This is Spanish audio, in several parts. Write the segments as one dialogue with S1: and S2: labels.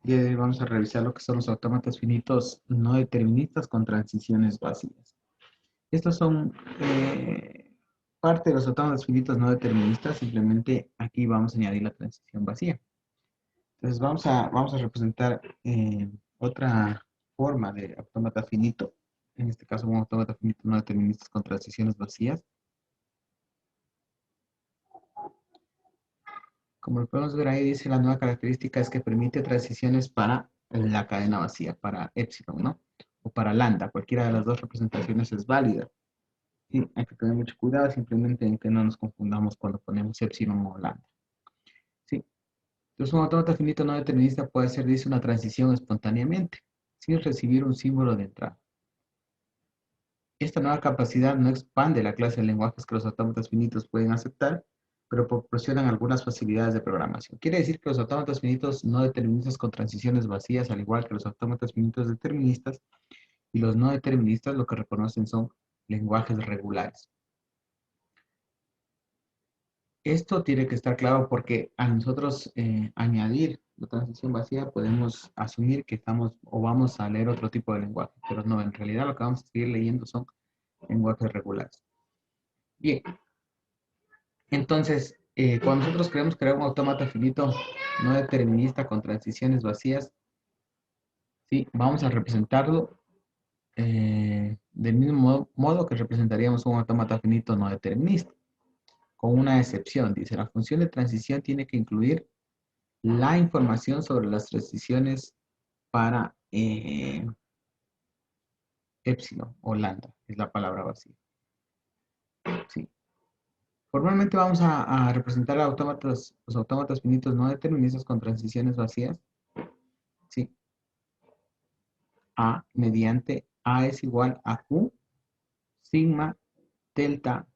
S1: Y vamos a revisar lo que son los autómatas finitos no deterministas con transiciones vacías. Estos son parte de los autómatas finitos no deterministas. Simplemente aquí vamos a añadir la transición vacía. Entonces vamos a representar otra forma de autómata finito. En este caso, un autómata finito no deterministas con transiciones vacías. Como lo podemos ver ahí, dice la nueva característica es que permite transiciones para la cadena vacía, para epsilon, ¿no? O para lambda, cualquiera de las dos representaciones es válida. Sí, hay que tener mucho cuidado simplemente en que no nos confundamos cuando ponemos epsilon o lambda. Sí. Entonces, un autómata finito no determinista puede hacer, dice, una transición espontáneamente, sin recibir un símbolo de entrada. Esta nueva capacidad no expande la clase de lenguajes que los autómatas finitos pueden aceptar, pero proporcionan algunas facilidades de programación. Quiere decir que los autómatas finitos no deterministas con transiciones vacías, al igual que los autómatas finitos deterministas, y los no deterministas lo que reconocen son lenguajes regulares. Esto tiene que estar claro porque a nosotros añadir la transición vacía podemos asumir que estamos o vamos a leer otro tipo de lenguaje, pero no, en realidad lo que vamos a seguir leyendo son lenguajes regulares. Bien, entonces, cuando nosotros queremos crear un autómata finito no determinista con transiciones vacías, ¿sí? Vamos a representarlo del mismo modo que representaríamos un autómata finito no determinista, con una excepción. Dice, la función de transición tiene que incluir la información sobre las transiciones para epsilon o lambda, es la palabra vacía. Sí. Formalmente vamos a representar los autómatas finitos no deterministas con transiciones vacías. Sí. A mediante A es igual a Q, sigma, delta,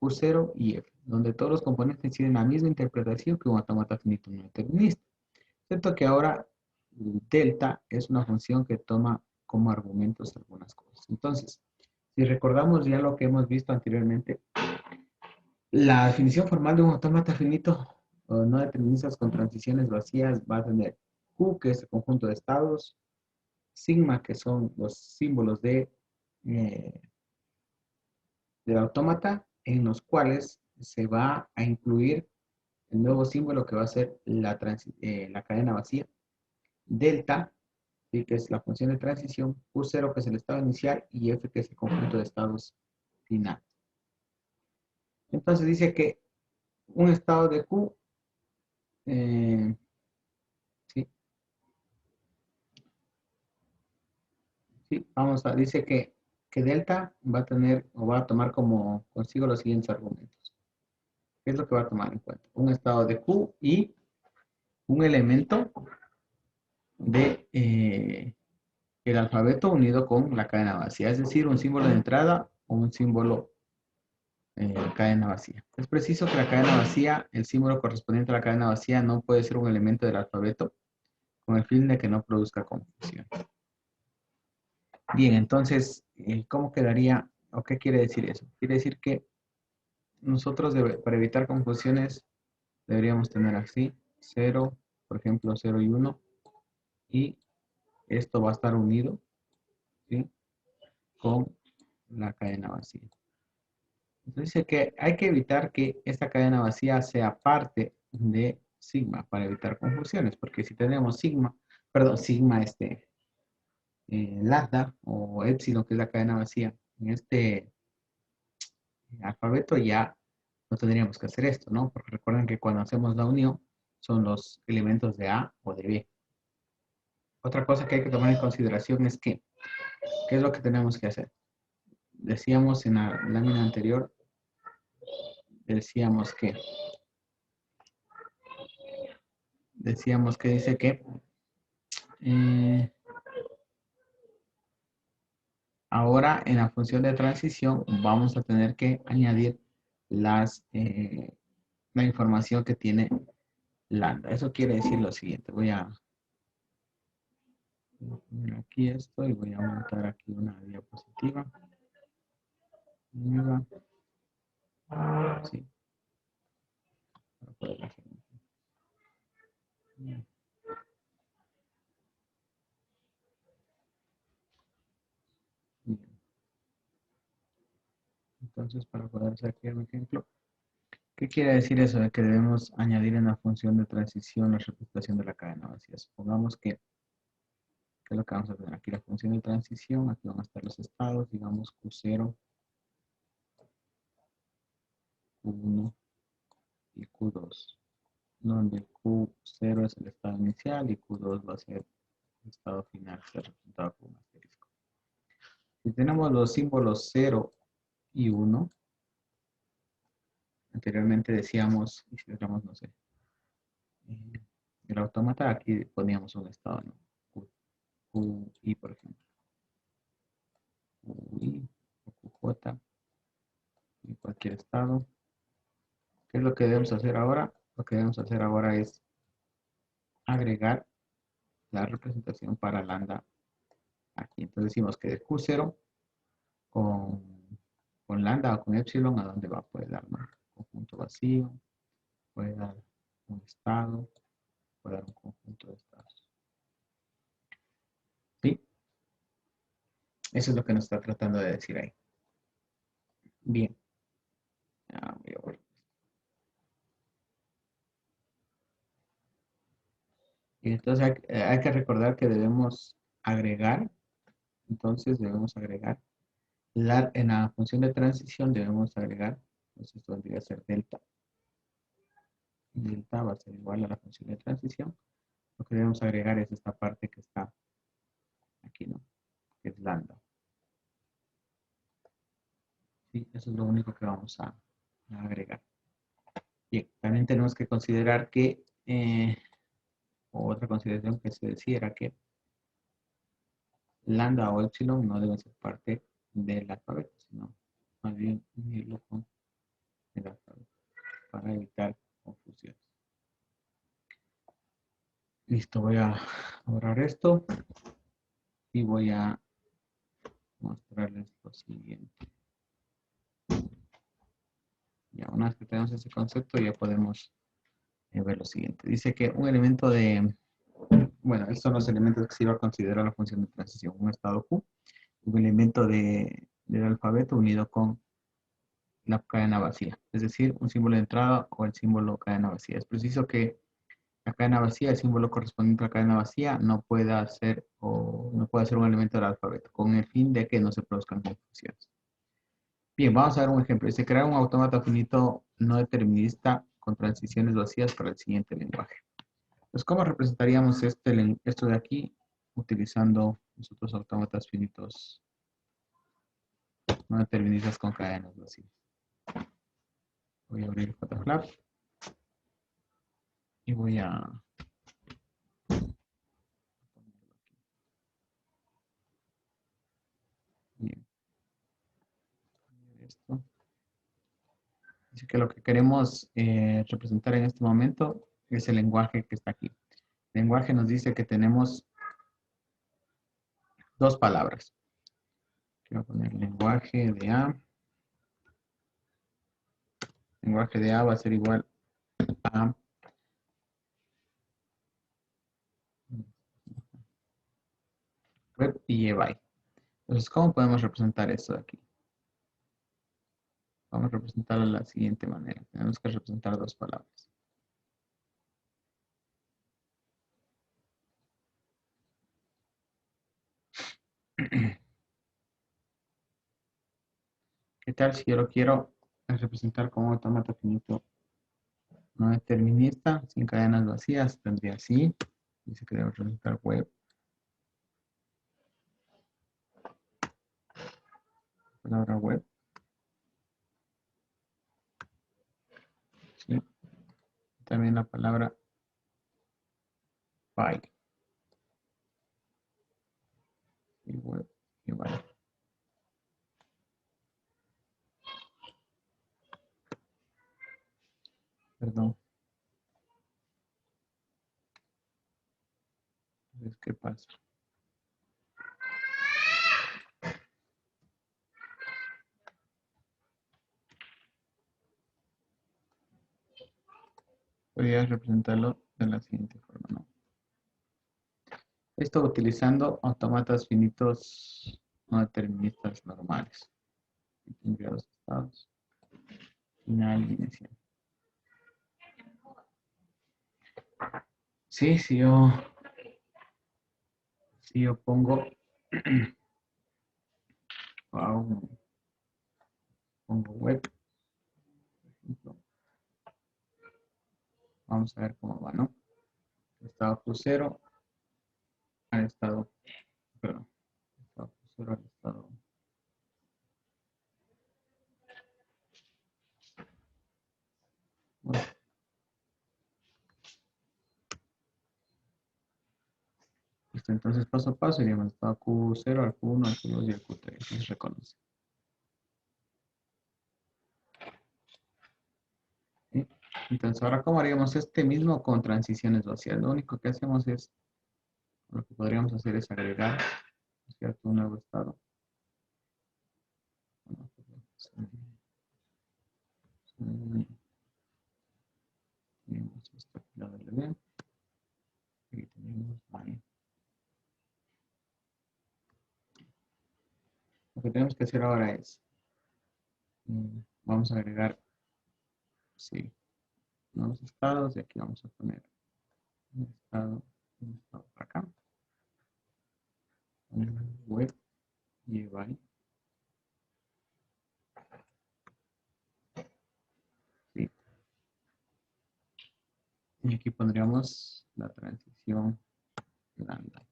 S1: Q0 y F, donde todos los componentes tienen la misma interpretación que un autómata finito no determinista. Excepto que ahora delta es una función que toma como argumentos algunas cosas. Entonces, si recordamos ya lo que hemos visto anteriormente, la definición formal de un autómata finito o no deterministas con transiciones vacías va a tener Q, que es el conjunto de estados, sigma, que son los símbolos eh, del autómata, en los cuales se va a incluir el nuevo símbolo que va a ser la cadena vacía, delta, ¿sí? Que es la función de transición, Q0, que es el estado inicial, y F, que es el conjunto de estados finales. Entonces dice que un estado de Q, ¿sí? Sí, dice que delta va a tener o va a tomar como consigo los siguientes argumentos. ¿Qué es lo que va a tomar en cuenta? Un estado de Q y un elemento de el alfabeto unido con la cadena vacía, es decir, un símbolo de entrada o un símbolo cadena vacía. Es preciso que la cadena vacía, el símbolo correspondiente a la cadena vacía, no puede ser un elemento del alfabeto con el fin de que no produzca confusión. Bien, entonces, ¿cómo quedaría o qué quiere decir eso? Quiere decir que nosotros, para evitar confusiones, deberíamos tener así, 0, por ejemplo, 0 y 1, y esto va a estar unido, ¿sí? Con la cadena vacía. Entonces dice que hay que evitar que esta cadena vacía sea parte de sigma para evitar confusiones, porque si tenemos sigma lambda o epsilon, que es la cadena vacía, en este alfabeto ya no tendríamos que hacer esto, ¿no? Porque recuerden que cuando hacemos la unión son los elementos de A o de B. Otra cosa que hay que tomar en consideración es que, ¿qué es lo que tenemos que hacer? Decíamos en la lámina anterior, decíamos que dice que eh, ahora en la función de transición vamos a tener que añadir la información que tiene lambda. Eso quiere decir lo siguiente. Voy a poner aquí esto y voy a montar aquí una diapositiva. Nueva. Sí. Entonces, para poder hacer aquí un ejemplo, ¿qué quiere decir eso? De que debemos añadir en la función de transición la representación de la cadena vacía. Supongamos que, ¿qué es lo que vamos a tener? Aquí la función de transición, aquí van a estar los estados, digamos Q0, Q1 y Q2, donde Q0 es el estado inicial y Q2 va a ser el estado final, que está representado por un asterisco. Si tenemos los símbolos 0 y 1, anteriormente decíamos, y si dejamos, no sé, el autómata, aquí poníamos un estado, ¿no? QI, por ejemplo. QI o QJ en cualquier estado. ¿Qué es lo que debemos hacer ahora? Lo que debemos hacer ahora es agregar la representación para lambda aquí. Entonces decimos que de Q0 con, con lambda o con epsilon, ¿a dónde va? Puede dar un conjunto vacío, puede dar un estado, puede dar un conjunto de estados. ¿Sí? Eso es lo que nos está tratando de decir ahí. Bien. Voy a ver. Y entonces hay que recordar que debemos agregar, entonces debemos agregar, en la función de transición debemos agregar, entonces esto vendría a ser delta. Delta va a ser igual a la función de transición. Lo que debemos agregar es esta parte que está aquí, ¿no? Que es lambda. Sí, eso es lo único que vamos a agregar. Bien, también tenemos que considerar que, otra consideración que se decía era que lambda o epsilon no deben ser parte del alfabeto, sino más bien unirlo con el alfabeto para evitar confusiones. Listo, voy a borrar esto y voy a mostrarles lo siguiente. Ya, una vez que tenemos ese concepto, ya podemos ver lo siguiente. Dice que un elemento de, bueno, estos son los elementos que se iba a considerar la función de transición. Un estado Q, un elemento del alfabeto unido con la cadena vacía, es decir, un símbolo de entrada o el símbolo cadena vacía. Es preciso que la cadena vacía, el símbolo correspondiente a la cadena vacía, no pueda ser un elemento del alfabeto, con el fin de que no se produzcan confusiones. Bien, vamos a ver un ejemplo. Dice crear un autómata finito no determinista con transiciones vacías para el siguiente lenguaje. Pues, ¿cómo representaríamos esto de aquí utilizando nosotros autómatas finitos no deterministas con cadenas vacías? Voy a abrir Photoflap y voy a bien, esto. Así que lo que queremos representar en este momento es el lenguaje que está aquí. El lenguaje nos dice que tenemos dos palabras. Quiero poner lenguaje de A. Lenguaje de A va a ser igual a web y byte. Entonces, ¿cómo podemos representar esto de aquí? Vamos a representarlo de la siguiente manera. Tenemos que representar dos palabras. ¿Qué tal si yo lo quiero representar como autómata finito no determinista, sin cadenas vacías? Tendría así. Dice que debo representar web. Palabra web. ¿Sí? También la palabra byte. Y web y byte. Perdón. Entonces, ¿qué pasa? Podría representarlo de la siguiente forma, ¿no? Esto utilizando autómatas finitos no deterministas normales. estados. Final y inicial. Sí, si yo pongo, pongo web, por ejemplo, vamos a ver cómo va, ¿no? Estado Q0 al estado, perdón, estado Q0 al estado. Bueno, listo, entonces paso a paso iríamos estado Q0 al Q1, al Q2 y al Q3. Entonces reconoce. ¿Sí? Entonces ahora, ¿cómo haríamos este mismo con transiciones vacías? Lo único que hacemos es, lo que podríamos hacer es agregar, ¿cierto? Un nuevo estado. Tenemos esto aquí, la W. Aquí tenemos ahí. Lo que tenemos que hacer ahora es, vamos a agregar, sí, nuevos estados y aquí vamos a poner un estado para acá. Web y UI. Sí. Y aquí pondríamos la transición lambda.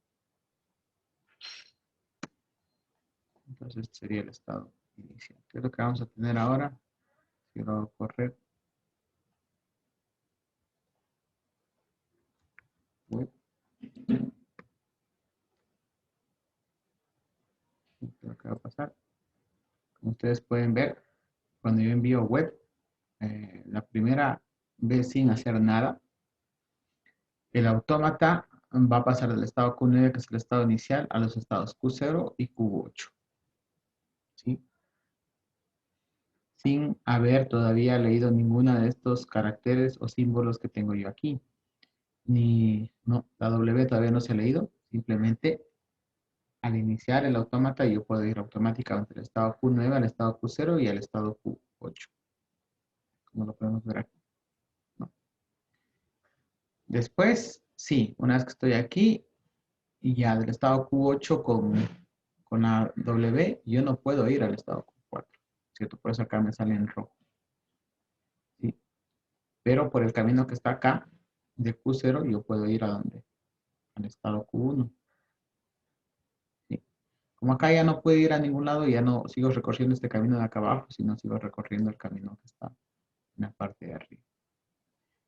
S1: Entonces este sería el estado inicial. ¿Qué es lo que vamos a tener ahora? Si lo hago correr, web. Lo que va a pasar, como ustedes pueden ver, cuando yo envío web, la primera vez sin hacer nada, el autómata va a pasar del estado Q9, que es el estado inicial, a los estados Q0 y Q8. ¿Sí? Sin haber todavía leído ninguna de estos caracteres o símbolos que tengo yo aquí. No, la W todavía no se ha leído, simplemente al iniciar el autómata yo puedo ir automáticamente del estado Q9 al estado Q0 y al estado Q8. Como lo podemos ver aquí. ¿No? Después, sí, una vez que estoy aquí y ya del estado Q8 con la W, yo no puedo ir al estado Q4, ¿cierto? Por eso acá me sale en rojo. ¿Sí? Pero por el camino que está acá, de Q0, yo puedo ir a donde? Al estado Q1. ¿Sí? Como acá ya no puedo ir a ningún lado, ya no sigo recorriendo este camino de acá abajo, sino sigo recorriendo el camino que está en la parte de arriba.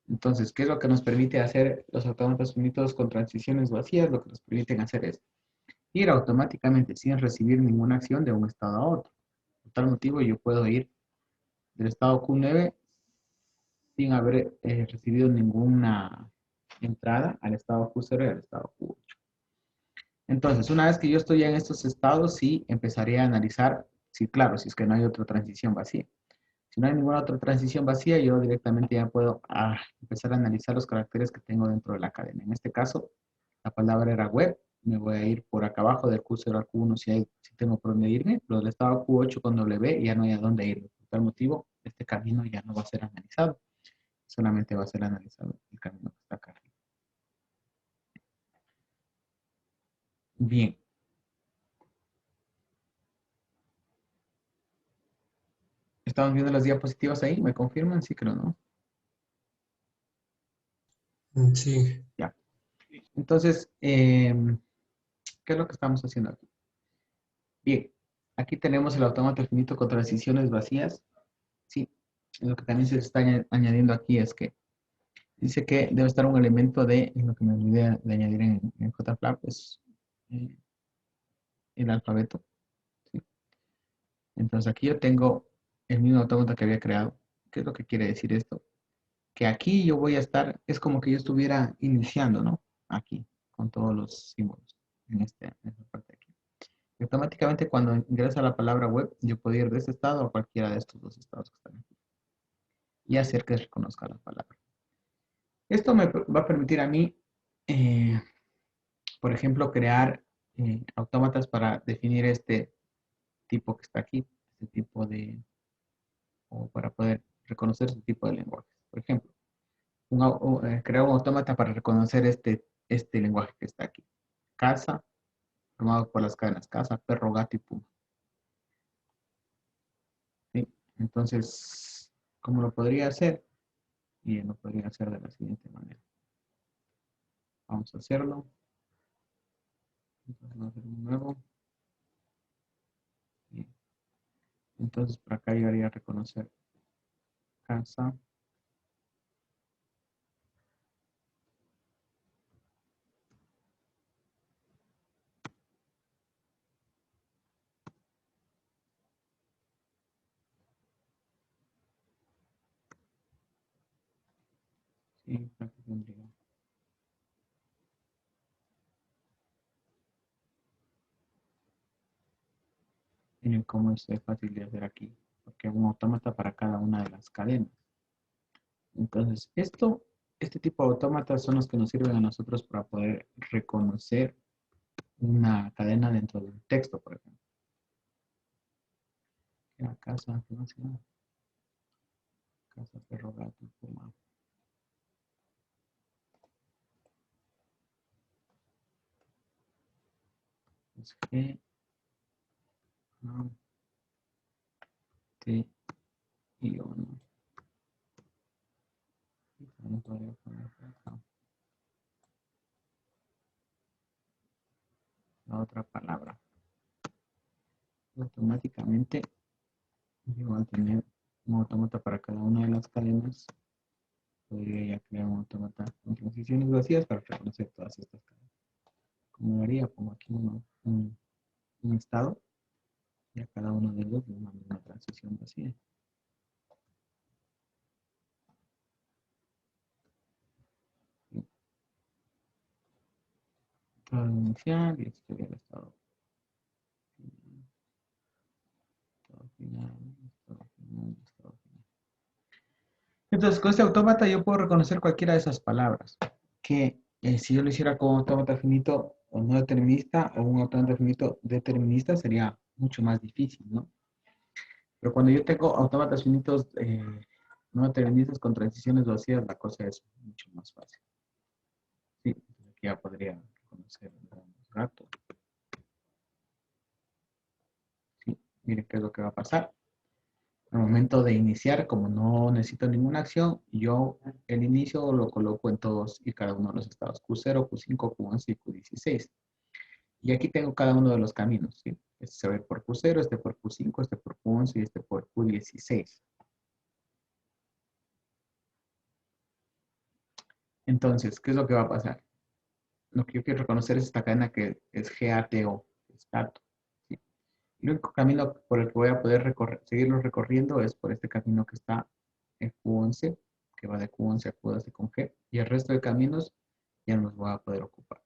S1: Entonces, ¿qué es lo que nos permite hacer los autómatas finitos con transiciones vacías? Lo que nos permiten hacer es ir automáticamente sin recibir ninguna acción de un estado a otro. Por tal motivo, yo puedo ir del estado Q9 sin haber recibido ninguna entrada al estado Q0 y al estado Q8. Entonces, una vez que yo estoy en estos estados, sí empezaría a analizar, sí, claro, si es que no hay otra transición vacía. Si no hay ninguna otra transición vacía, yo directamente ya puedo empezar a analizar los caracteres que tengo dentro de la cadena. En este caso, la palabra era web. Me voy a ir por acá abajo del Q0 al Q1 si tengo por dónde irme, pero del estado Q8 con W ya no hay a dónde irme. Por tal motivo, este camino ya no va a ser analizado. Solamente va a ser analizado el camino que está acá arriba. Bien. ¿Estamos viendo las diapositivas ahí? ¿Me confirman? Sí, creo, ¿no?
S2: Sí,
S1: Ya. Entonces, ¿qué es lo que estamos haciendo aquí? Bien, aquí tenemos el autómata finito con transiciones vacías. Sí, lo que también se está añadiendo aquí es que dice que debe estar un elemento de, lo que me olvidé de añadir en JFlap, es eh, el alfabeto. ¿Sí? Entonces aquí yo tengo el mismo autómata que había creado. ¿Qué es lo que quiere decir esto? Que aquí yo voy a estar, es como que yo estuviera iniciando, ¿no? Aquí, con todos los símbolos, en esta parte de aquí. Y automáticamente cuando ingresa la palabra web, yo puedo ir de este estado a cualquiera de estos dos estados que están aquí y hacer que reconozca la palabra. Esto me va a permitir a mí, eh, por ejemplo, crear autómatas para definir este tipo que está aquí, este tipo de o para poder reconocer su tipo de lenguaje. Por ejemplo, crear un autómata para reconocer este lenguaje que está aquí. Casa, formado por las cadenas casa, perro, gato y puma. ¿Sí? Entonces, ¿cómo lo podría hacer? Bien, lo podría hacer de la siguiente manera. Vamos a hacerlo. Vamos a hacer un nuevo. Bien. Entonces, por acá yo haría reconocer casa. Sí, por aquí tendría. Miren cómo es fácil de hacer aquí, porque es un autómata para cada una de las cadenas. Entonces, este tipo de autómatas son los que nos sirven a nosotros para poder reconocer una cadena dentro de un texto, por ejemplo. La casa, ¿qué más se llama? Casa, perro, gato, puma. Es G, A, T, I, O, ¿no? Y también podría poner por acá la otra palabra. Automáticamente yo voy a tener un autómata para cada una de las cadenas. Podría ya crear un autómata con transiciones vacías para reconocer todas estas cadenas. Como lo haría, pongo aquí un estado y a cada uno de ellos le mando una transición vacía. Estado inicial y este sería el estado final, estado final, estado final, estado final. Entonces, con este autómata yo puedo reconocer cualquiera de esas palabras. Que si yo lo hiciera con un autómata finito o no determinista o un autómata finito determinista sería mucho más difícil, ¿no? Pero cuando yo tengo autómatas finitos no deterministas con transiciones vacías, la cosa es mucho más fácil. Sí, aquí ya podría reconocer los gatos. Sí, miren qué es lo que va a pasar. Al momento de iniciar, como no necesito ninguna acción, yo el inicio lo coloco en todos y cada uno de los estados Q0, Q5, Q11 y Q16. Y aquí tengo cada uno de los caminos, ¿sí? Este se va a ir por Q0, este por Q5, este por Q11 y este por Q16. Entonces, ¿qué es lo que va a pasar? Lo que yo quiero reconocer es esta cadena que es GATO, es gato. ¿Sí? El único camino por el que voy a poder seguirlo recorriendo es por este camino que está en Q11, que va de Q11 a Q12 con G, y el resto de caminos ya no los voy a poder ocupar.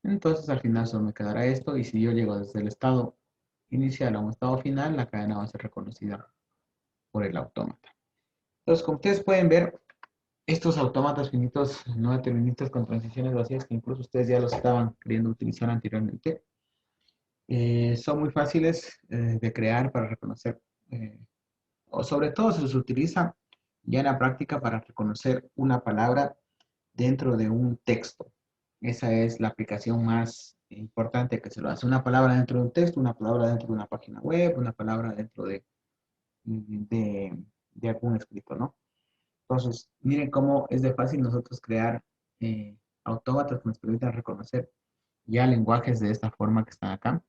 S1: Entonces al final solo me quedará esto, y si yo llego desde el estado inicial a un estado final, la cadena va a ser reconocida por el autómata. Entonces, como ustedes pueden ver, estos autómatas finitos no deterministas con transiciones vacías, que incluso ustedes ya los estaban queriendo utilizar anteriormente, son muy fáciles de crear para reconocer, o sobre todo se los utiliza ya en la práctica para reconocer una palabra dentro de un texto. Esa es la aplicación más importante que se lo hace. Una palabra dentro de un texto, una palabra dentro de una página web, una palabra dentro de, de algún escrito, ¿no? Entonces, miren cómo es de fácil nosotros crear autómatas que nos permitan reconocer ya lenguajes de esta forma que están acá,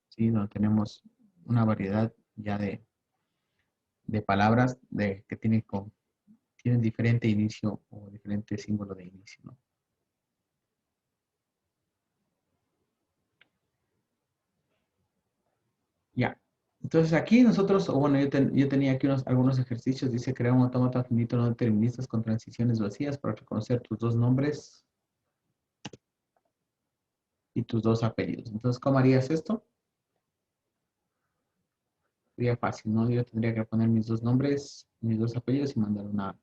S1: ¿sí? Donde tenemos una variedad ya de palabras que tienen diferente inicio o diferente símbolo de inicio, ¿no? Ya. Entonces aquí nosotros, o bueno, yo tenía aquí algunos ejercicios, dice crear un autómata finito no deterministas con transiciones vacías para reconocer tus dos nombres y tus dos apellidos. Entonces, ¿cómo harías esto? Sería fácil, ¿no? Yo tendría que poner mis dos nombres, mis dos apellidos y mandar una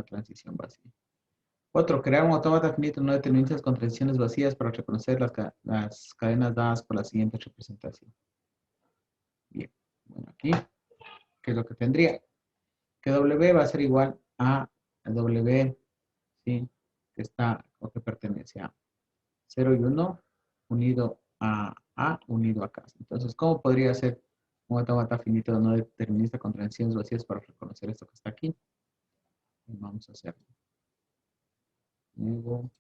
S1: transición vacía. Otro, crear un autómata finito no deterministas con transiciones vacías para reconocer las cadenas dadas por la siguiente representación. Bien, bueno, aquí ¿qué es lo que tendría? Que W va a ser igual a W, ¿sí? Que está o que pertenece a 0 y 1 unido a unido a casa. Entonces, ¿cómo podría ser un autómata finito no determinista con transiciones vacías para reconocer esto que está aquí? Vamos a hacerlo. Luego,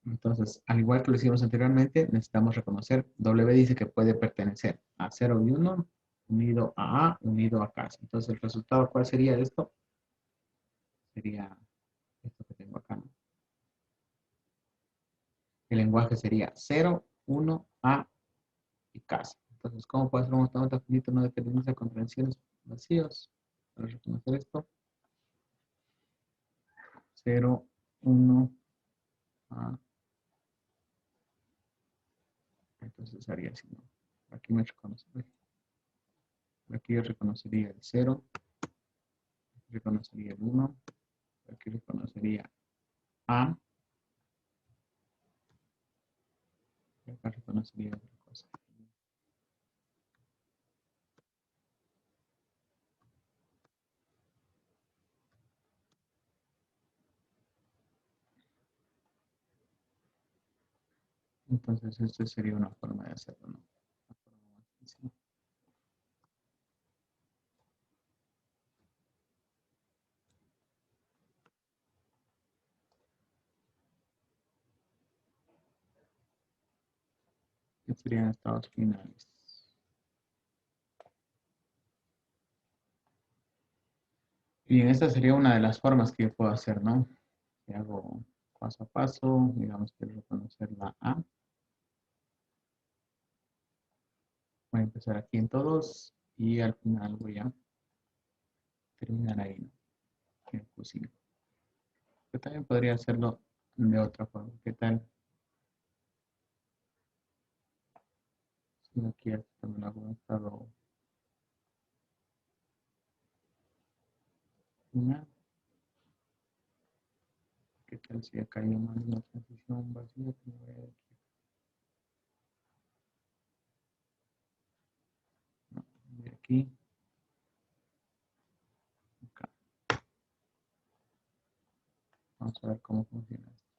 S1: entonces, al igual que lo hicimos anteriormente, necesitamos reconocer, W dice que puede pertenecer a 0 y 1 unido a unido a casa. Entonces, el resultado, ¿cuál sería de esto? Sería esto que tengo acá, ¿no? El lenguaje sería 0, 1, A y casa. Entonces, ¿cómo puede ser un autómata finito no determinista con transiciones vacíos? Para reconocer esto, 0, 1, A. Entonces haría así, ¿no? Aquí me reconoce. Aquí yo reconocería el 0, reconocería el 1, aquí reconocería A, y acá reconocería otra cosa. Entonces, esta sería una forma de hacerlo, ¿no? Una forma más sencilla. ¿Qué serían estados finales? Bien, esta sería una de las formas que yo puedo hacer, ¿no? Si hago paso a paso, digamos que reconocer la A. Voy a empezar aquí en todos y al final voy a terminar ahí, ¿no? En Q5. Yo también podría hacerlo de otra forma. ¿Qué tal? Si aquí también hago un estado final. ¿Qué tal si acá yo mando una transición vacía? No, de aquí, acá. Vamos a ver cómo funciona esto.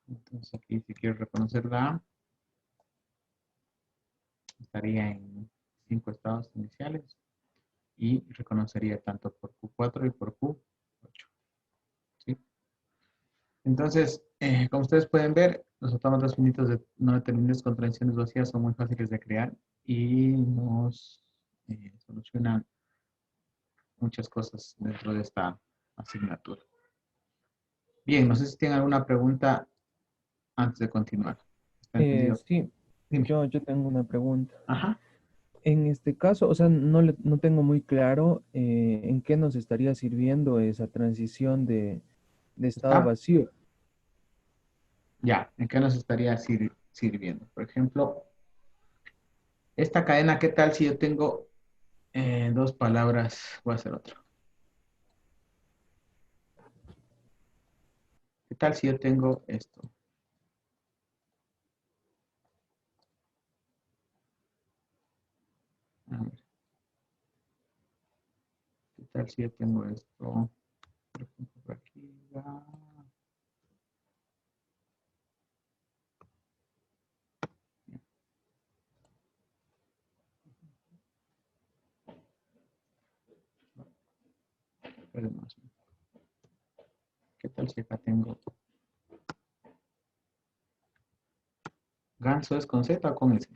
S1: Entonces aquí si quiero reconocer la A, estaría en 5 estados iniciales y reconocería tanto por Q4 y por Q8. ¿Sí? Entonces, como ustedes pueden ver, los autómatas finitos no determinados con transiciones vacías son muy fáciles de crear y nos solucionan muchas cosas dentro de esta asignatura. Bien, no sé si tienen alguna pregunta antes de continuar. ¿Está entendido?
S2: Sí,
S1: Dime.
S2: yo tengo una pregunta.
S1: Ajá.
S2: En este caso, o sea, no tengo muy claro en qué nos estaría sirviendo esa transición de estado
S1: ¿Está?
S2: vacío.
S1: Ya. ¿En qué nos estaría sirviendo? Por ejemplo, esta cadena, ¿qué tal si yo tengo dos palabras? Voy a hacer otro. ¿Qué tal si yo tengo esto? A ver, ¿qué tal si yo tengo esto? Por ejemplo, por aquí. ¿Qué tal si acá tengo ganso es con Z o con S?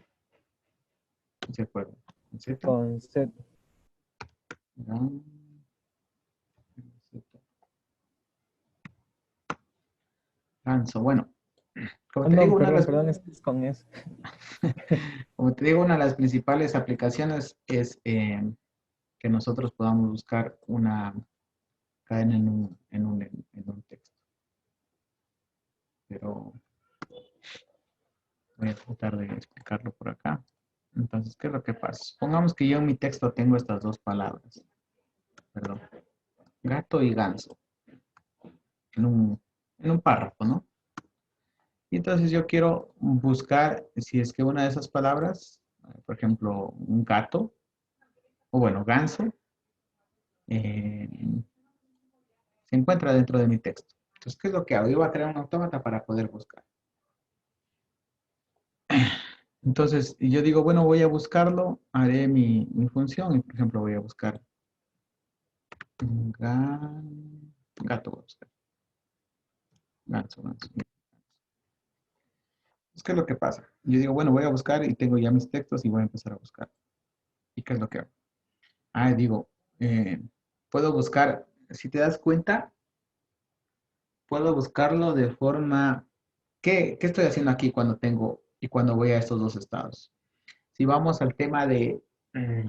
S1: No se acuerdan. ¿Con Z?
S2: Con Z.
S1: Gan- Z. Ganso. Bueno, como
S2: Ah,
S1: te digo,
S2: no,
S1: una de las,
S2: perdón, es que es con S.
S1: como te digo, una de las principales aplicaciones es que nosotros podamos buscar una cadena en un texto. Pero voy a tratar de explicarlo por acá. Entonces, ¿qué es lo que pasa? Supongamos que yo en mi texto tengo estas dos palabras. Perdón. Gato y ganso. En en un párrafo, ¿no? Y entonces yo quiero buscar si es que una de esas palabras, por ejemplo, un gato, o bueno, ganso, eh, se encuentra dentro de mi texto. Entonces, ¿qué es lo que hago? Yo voy a crear un autómata para poder buscar. Entonces, yo digo, bueno, voy a buscarlo, haré mi función y, por ejemplo, voy a buscar un gato. Voy a buscar. Ganso, ganso. ¿Qué es lo que pasa? Yo digo, bueno, voy a buscar y tengo ya mis textos y voy a empezar a buscar. ¿Y qué es lo que hago? Digo, eh, puedo buscar, si te das cuenta, puedo buscarlo de forma, ¿qué estoy haciendo aquí cuando tengo y cuando voy a estos dos estados? Si vamos al tema de, mm,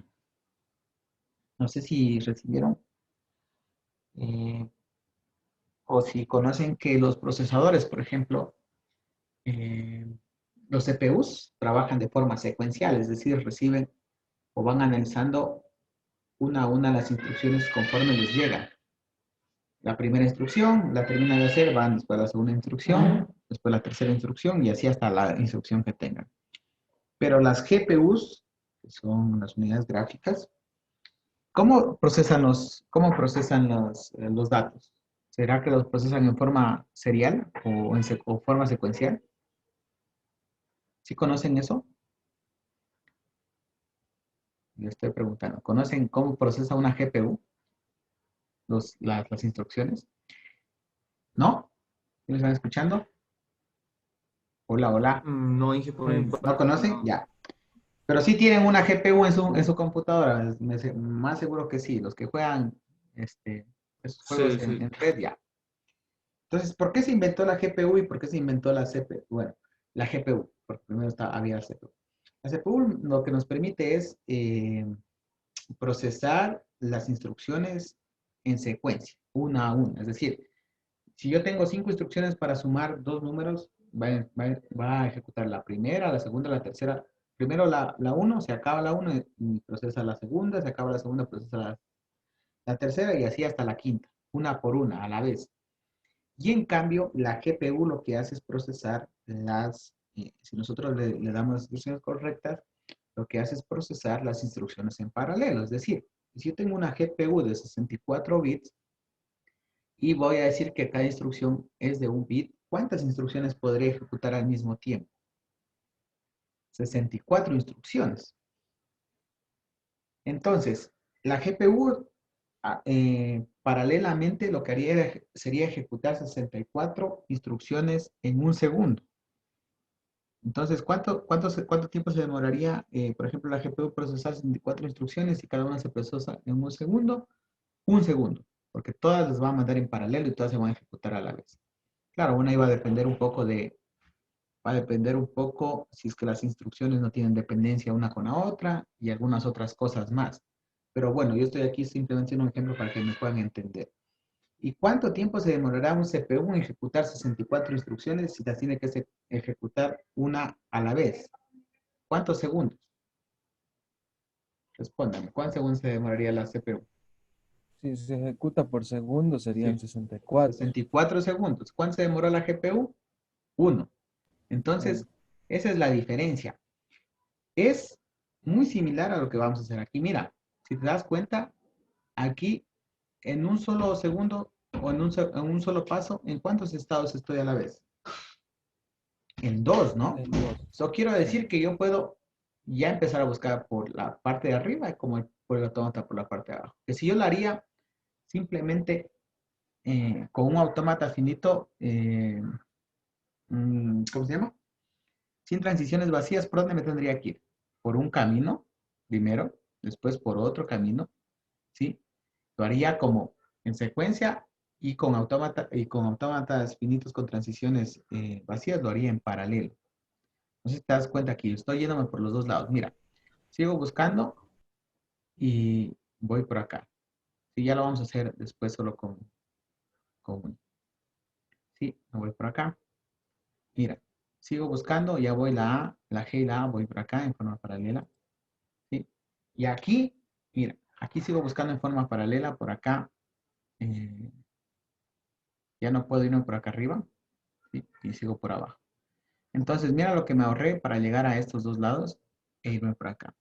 S1: no sé si recibieron eh, o si conocen que los procesadores, por ejemplo, eh, los CPUs trabajan de forma secuencial, es decir, reciben o van analizando una a una las instrucciones conforme les llegan. La primera instrucción la termina de hacer, van después a la segunda instrucción, después la tercera instrucción y así hasta la instrucción que tengan. Pero las GPUs, que son las unidades gráficas, ¿cómo procesan los datos? ¿Será que los procesan en forma serial o forma secuencial? ¿Sí conocen eso? Le estoy preguntando. ¿Conocen cómo procesa una GPU las instrucciones? ¿No? ¿Sí ¿Me están escuchando? Hola, hola.
S3: No, Inge, por mi
S1: ¿No
S3: parte,
S1: conocen?
S3: no.
S1: Ya. Pero sí tienen una GPU en su computadora. Más seguro que sí. Los que juegan esos juegos
S3: Sí,
S1: en
S3: sí.
S1: red ya. Entonces, ¿por qué se inventó la GPU y por qué se inventó la CPU? Bueno, la GPU, porque primero había la CPU. La CPU lo que nos permite es procesar las instrucciones en secuencia, una a una. Es decir, si yo tengo 5 instrucciones para sumar dos números, va a ejecutar la primera, la segunda, la tercera. Primero la 1, se acaba la 1 y procesa la segunda, se acaba la segunda, procesa la tercera y así hasta la quinta, una por una a la vez. Y en cambio, la GPU lo que hace es procesar si nosotros le damos las instrucciones correctas, lo que hace es procesar las instrucciones en paralelo. Es decir, si yo tengo una GPU de 64 bits y voy a decir que cada instrucción es de un bit, ¿cuántas instrucciones podré ejecutar al mismo tiempo? 64 instrucciones. Entonces, la GPU paralelamente lo que haría sería ejecutar 64 instrucciones en un segundo. Entonces, ¿cuánto tiempo se demoraría, por ejemplo, la GPU procesar 64 instrucciones y cada una se procesa en un segundo? Un segundo, porque todas las va a mandar en paralelo y todas se van a ejecutar a la vez. Claro, una iba a depender un poco va a depender un poco si es que las instrucciones no tienen dependencia una con la otra y algunas otras cosas más. Pero bueno, yo estoy aquí simplemente en un ejemplo para que me puedan entender. ¿Y cuánto tiempo se demorará un CPU en ejecutar 64 instrucciones si las tiene que ejecutar una a la vez? ¿Cuántos segundos? Respóndame, ¿cuántos segundos se demoraría la CPU?
S2: Si se ejecuta por segundo serían
S1: Sí,
S2: 64.
S1: 64 segundos. ¿Cuánto se demoró la GPU? Uno. Entonces,
S2: Uno.
S1: esa es la diferencia. Es muy similar a lo que vamos a hacer aquí. Mira, si te das cuenta, aquí en un solo segundo o en un solo paso, ¿en cuántos estados estoy a la vez? En dos, ¿no?
S2: En dos.
S1: Eso quiero
S2: Sí.
S1: decir que yo puedo ya empezar a buscar por la parte de arriba como por el autómata por la parte de abajo. Que si yo lo haría simplemente con un autómata finito, ¿cómo se llama? Sin transiciones vacías, ¿por dónde me tendría que ir? Por un camino, primero, después por otro camino, ¿sí? Lo haría como en secuencia y con autómatas finitos con transiciones vacías, lo haría en paralelo. No sé si te das cuenta que yo estoy yéndome por los dos lados. Mira, sigo buscando y voy por acá. Sí, ya lo vamos a hacer después solo con uno. Sí, me voy por acá. Mira, sigo buscando, ya voy la A, la G y la A, voy por acá en forma paralela. ¿Sí? Y aquí, mira, aquí sigo buscando en forma paralela, por acá. eh, Ya no puedo irme por acá arriba, ¿sí? Y sigo por abajo. Entonces, mira lo que me ahorré para llegar a estos dos lados e irme por acá.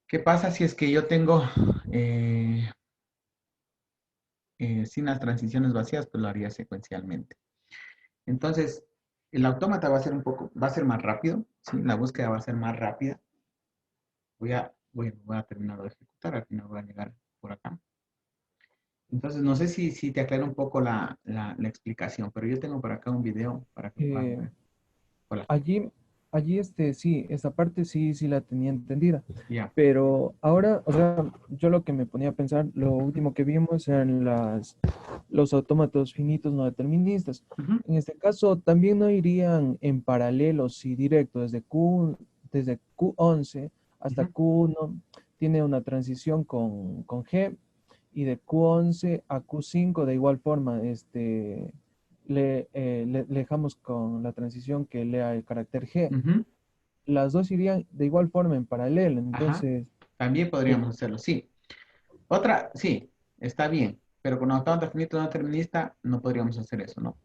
S1: ¿Qué pasa si es que yo tengo sin las transiciones vacías? Pues lo haría secuencialmente. Entonces, el autómata va a ser va a ser más rápido, ¿sí? La búsqueda va a ser más rápida. Voy a terminar de ejecutar, al final voy a llegar por acá. Entonces, no sé si te aclara un poco la explicación, pero yo tengo por acá un video para que puedan
S2: Eh,
S1: ver. Hola,
S2: allí, allí sí, esa parte sí la tenía entendida.
S1: ya.
S2: Pero ahora, o sea, yo lo que me ponía a pensar, lo último que vimos eran los autómatos finitos no deterministas.
S1: Ujú,
S2: En este caso, también no irían en paralelo, sí, directo, desde Q11 hasta
S1: ujú.
S2: Q1, tiene una transición con G, y de Q11 a Q5 de igual forma, le dejamos con la transición que lea el carácter G.
S1: Ujú.
S2: Las dos irían de igual forma en paralelo,
S1: Ajá,
S2: entonces...
S1: también
S2: eh,
S1: podríamos hacerlo, sí. Otra, sí, está bien, pero con autómata finito no determinista no podríamos hacer eso, ¿no?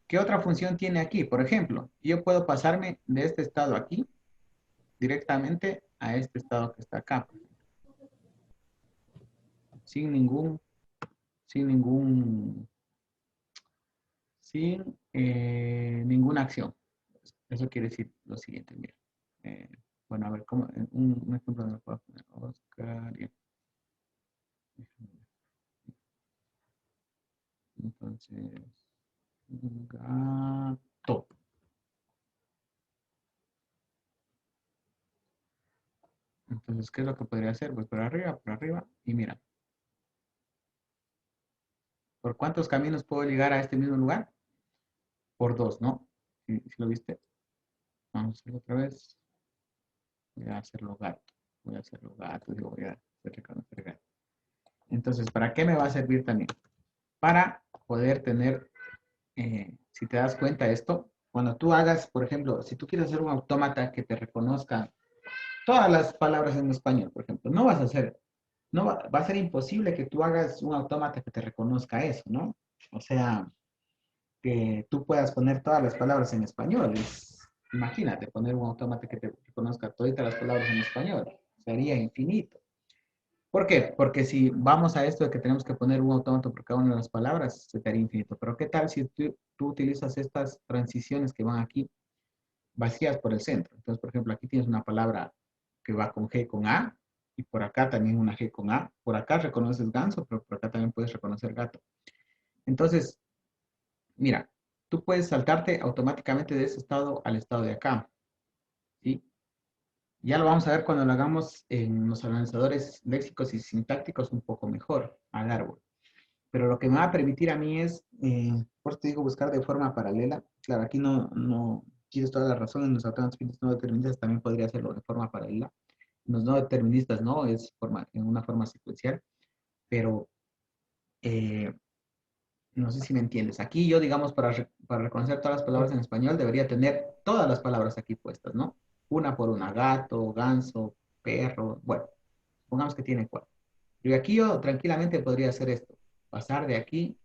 S1: ¿Qué otra función tiene aquí? Por ejemplo, yo puedo pasarme de este estado aquí directamente a este estado que está acá, sin ningún, sin ningún, ninguna acción. Eso quiere decir lo siguiente, mira. Eh, bueno, a ver, ¿cómo? Un ejemplo donde lo puedo poner. Oscar, ya. Entonces, gato. Entonces, ¿qué es lo que podría hacer? Pues por arriba, y mira, ¿por cuántos caminos puedo llegar a este mismo lugar? Por dos, ¿no? Si lo viste? Vamos a hacerlo otra vez. Voy a hacerlo gato. Voy a hacerlo gato. Digo, voy a hacer reconocer gato. Entonces, ¿para qué me va a servir también? Para poder tener, si te das cuenta de esto, cuando tú hagas, por ejemplo, si tú quieres hacer un autómata que te reconozca todas las palabras en español, por ejemplo, no vas a hacer, no va, va a ser imposible que tú hagas un autómata que te reconozca eso, ¿no? O sea, que tú puedas poner todas las palabras en español. Imagínate, poner un autómata que te reconozca todas las palabras en español. Sería infinito. ¿Por qué? Porque si vamos a esto de que tenemos que poner un autómata por cada una de las palabras, se te haría infinito. Pero ¿qué tal si tú utilizas estas transiciones que van aquí vacías por el centro? Entonces, por ejemplo, aquí tienes una palabra que va con G con A y por acá también una G con A. Por acá reconoces ganso, pero por acá también puedes reconocer gato. Entonces, mira, tú puedes saltarte automáticamente de ese estado al estado de acá, ¿sí? Ya lo vamos a ver cuando lo hagamos en los organizadores léxicos y sintácticos un poco mejor al árbol. Pero lo que me va a permitir a mí es, por eso te digo, buscar de forma paralela. Claro, aquí no tienes toda la razón, en los autómatas no deterministas también podría hacerlo de forma paralela. En los no deterministas no, es en una forma secuencial, pero eh, no sé si me entiendes. Aquí yo, digamos, para reconocer todas las palabras en español, debería tener todas las palabras aquí puestas, ¿no? Una por una, gato, ganso, perro, bueno, pongamos que tiene cuatro. Y aquí yo tranquilamente podría hacer esto, pasar de aquí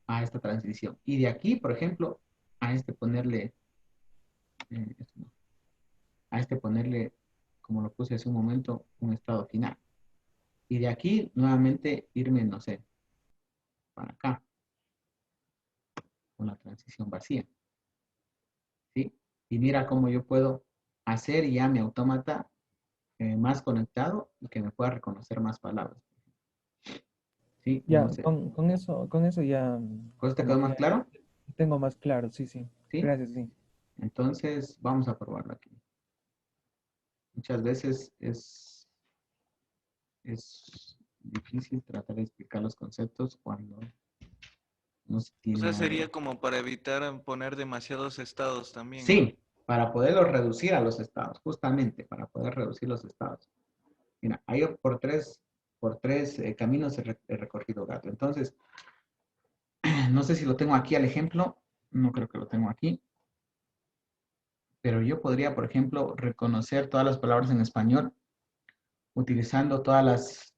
S1: a esta transición. Y de aquí, por ejemplo, a este ponerle, esto no, a este ponerle, como lo puse hace un momento, un estado final. Y de aquí nuevamente irme, no sé, para acá, con la transición vacía. ¿Sí? Y mira cómo yo puedo hacer ya mi autómata más conectado y que me pueda reconocer más palabras. ¿Sí? No
S2: ya,
S1: sé.
S2: con eso ya
S1: ¿Con esto te
S2: como
S1: quedó
S2: que
S1: más
S2: ya
S1: claro?
S2: tengo más claro, sí, sí.
S1: ¿Sí?
S2: Gracias, sí.
S1: Entonces, vamos a probarlo aquí. Muchas veces es difícil tratar de explicar los conceptos cuando no se
S3: O
S1: tiene
S3: sea, sería
S1: algo.
S3: como para evitar poner demasiados estados también, ¿no?
S1: Sí, para poderlos reducir a los estados, justamente para poder reducir los estados. Mira, hay por tres caminos he recorrido gato. Entonces, no sé si lo tengo aquí al ejemplo, no creo que lo tengo aquí, pero yo podría, por ejemplo, reconocer todas las palabras en español utilizando las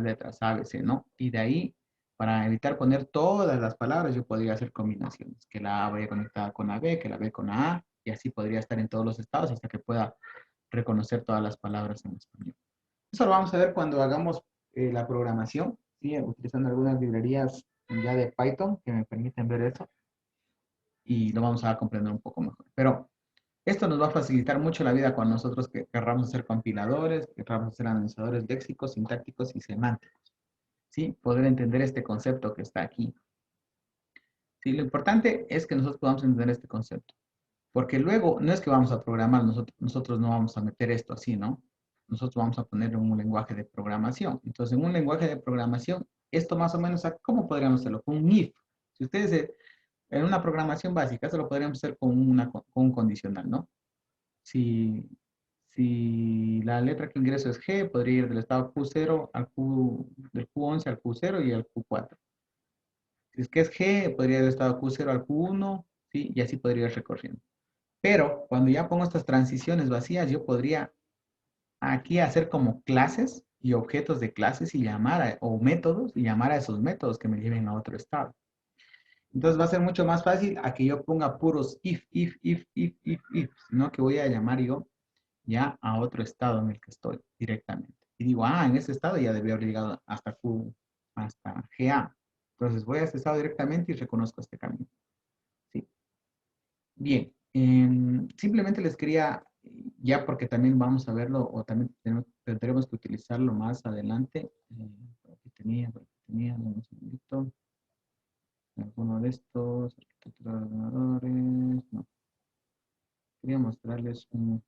S1: letras A, B, C, ¿no? Y de ahí Para evitar poner todas las palabras, yo podría hacer combinaciones. Que la A vaya conectada con la B, que la B con la A, y así podría estar en todos los estados hasta que pueda reconocer todas las palabras en español. Eso lo vamos a ver cuando hagamos la programación, ¿sí? Utilizando algunas librerías ya de Python que me permiten ver eso. Y lo vamos a comprender un poco mejor. Pero esto nos va a facilitar mucho la vida cuando nosotros querramos ser compiladores, querramos ser analizadores léxicos, sintácticos y semánticos. ¿Sí? Poder entender este concepto que está aquí. Sí, lo importante es que nosotros podamos entender este concepto. Porque luego, no es que vamos a programar, nosotros no vamos a meter esto así, ¿no? Nosotros vamos a poner un lenguaje de programación. Entonces, en un lenguaje de programación, esto más o menos, ¿cómo podríamos hacerlo? Con un if. Si ustedes, en una programación básica, eso lo podríamos hacer con un condicional, ¿no? Si la letra que ingreso es G, podría ir del estado Q0 del Q11 al Q0 y al Q4. Si es que es G, podría ir del estado Q0 al Q1, ¿sí? Y así podría ir recorriendo. Pero cuando ya pongo estas transiciones vacías, yo podría aquí hacer como clases y objetos de clases y o métodos, y llamar a esos métodos que me lleven a otro estado. Entonces va a ser mucho más fácil a que yo ponga puros if, sino que voy a llamar yo ya a otro estado en el que estoy directamente. Y digo, en ese estado ya debería haber llegado hasta GA. Entonces voy a este estado directamente y reconozco este camino. ¿Sí? Bien, simplemente les quería, ya porque también vamos a verlo, o también tendremos que utilizarlo más adelante. Por aquí tenía, un segundito. Alguno de estos, arquitectura de ordenadores, no. Quería mostrarles en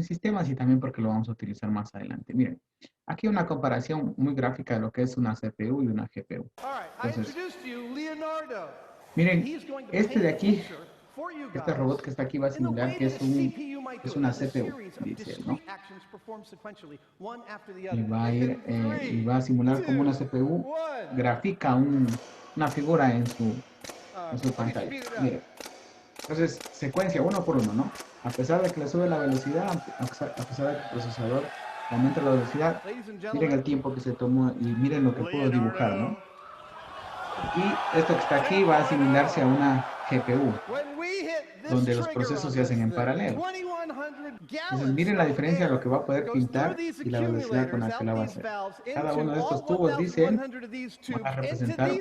S1: sistemas y también porque lo vamos a utilizar más adelante. Miren, aquí una comparación muy gráfica de lo que es una CPU y una GPU. Entonces, miren, este de aquí, este robot que está aquí va a simular que es una CPU, dice él, ¿no? Y va a ir, y va a simular como una CPU grafica una figura en su pantalla. Miren. Entonces, secuencia uno por uno, ¿no? A pesar de que le sube la velocidad, a pesar de que el procesador aumenta la velocidad, miren el tiempo que se tomó y miren lo que pudo dibujar, ¿no? Y esto que está aquí va a asimilarse a una GPU, donde los procesos se hacen en paralelo. Entonces, miren la diferencia de lo que va a poder pintar y la velocidad con la que la va a hacer. Cada uno de estos tubos, dicen, va a representar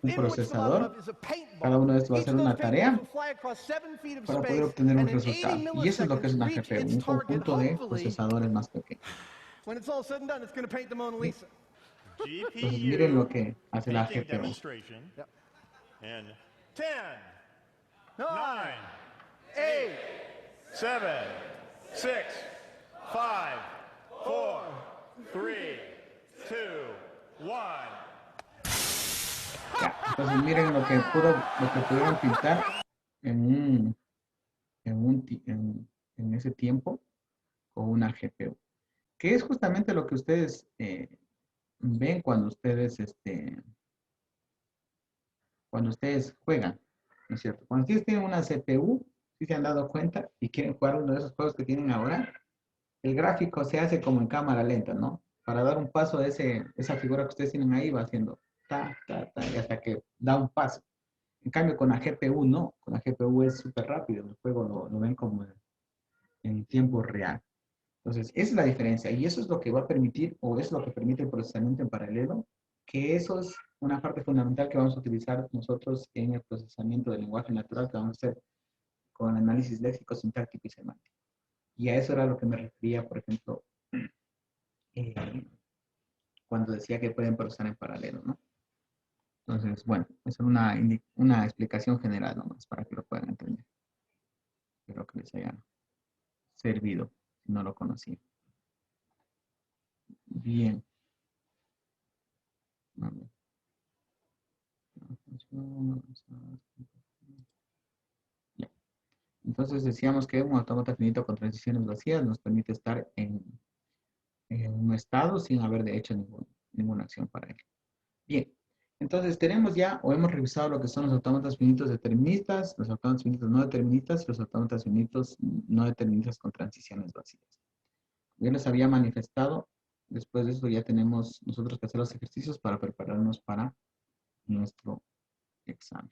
S1: un procesador. Cada uno de estos va a hacer una tarea para poder obtener un resultado. Y eso es lo que es una GPU, un conjunto de procesadores más pequeños. Entonces, miren lo que hace la GPU.
S4: 10, 9, 8, 7, 6, 5, 4, 3, 2, 1.
S1: Ya, entonces miren lo que pudieron pintar en ese tiempo con una GPU. Que es justamente lo que ustedes ven cuando ustedes juegan, ¿no es cierto? Cuando ustedes tienen una CPU, si se han dado cuenta y quieren jugar uno de esos juegos que tienen ahora, el gráfico se hace como en cámara lenta, ¿no? Para dar un paso de esa figura que ustedes tienen ahí va haciendo ta, ta, ta, y hasta que da un paso. En cambio, con la GPU no, con la GPU es súper rápido, el juego lo ven como en tiempo real. Entonces, esa es la diferencia y eso es lo que va a permitir, o es lo que permite el procesamiento en paralelo, que eso es una parte fundamental que vamos a utilizar nosotros en el procesamiento del lenguaje natural que vamos a hacer con análisis léxico, sintáctico y semántico. Y a eso era lo que me refería, por ejemplo, cuando decía que pueden procesar en paralelo, ¿no? Entonces, bueno, es una explicación general nomás para que lo puedan entender. Espero que les haya servido, si no lo conocían. Bien. A ver. Ya. Entonces decíamos que un autómata finito con transiciones vacías nos permite estar en un estado sin haber de hecho ninguna acción para él. Bien. Entonces tenemos ya, o hemos revisado lo que son los autómatas finitos deterministas, los autómatas finitos no deterministas y los autómatas finitos no deterministas con transiciones vacías. Yo les había manifestado después de eso ya tenemos nosotros que hacer los ejercicios para prepararnos para nuestro examen.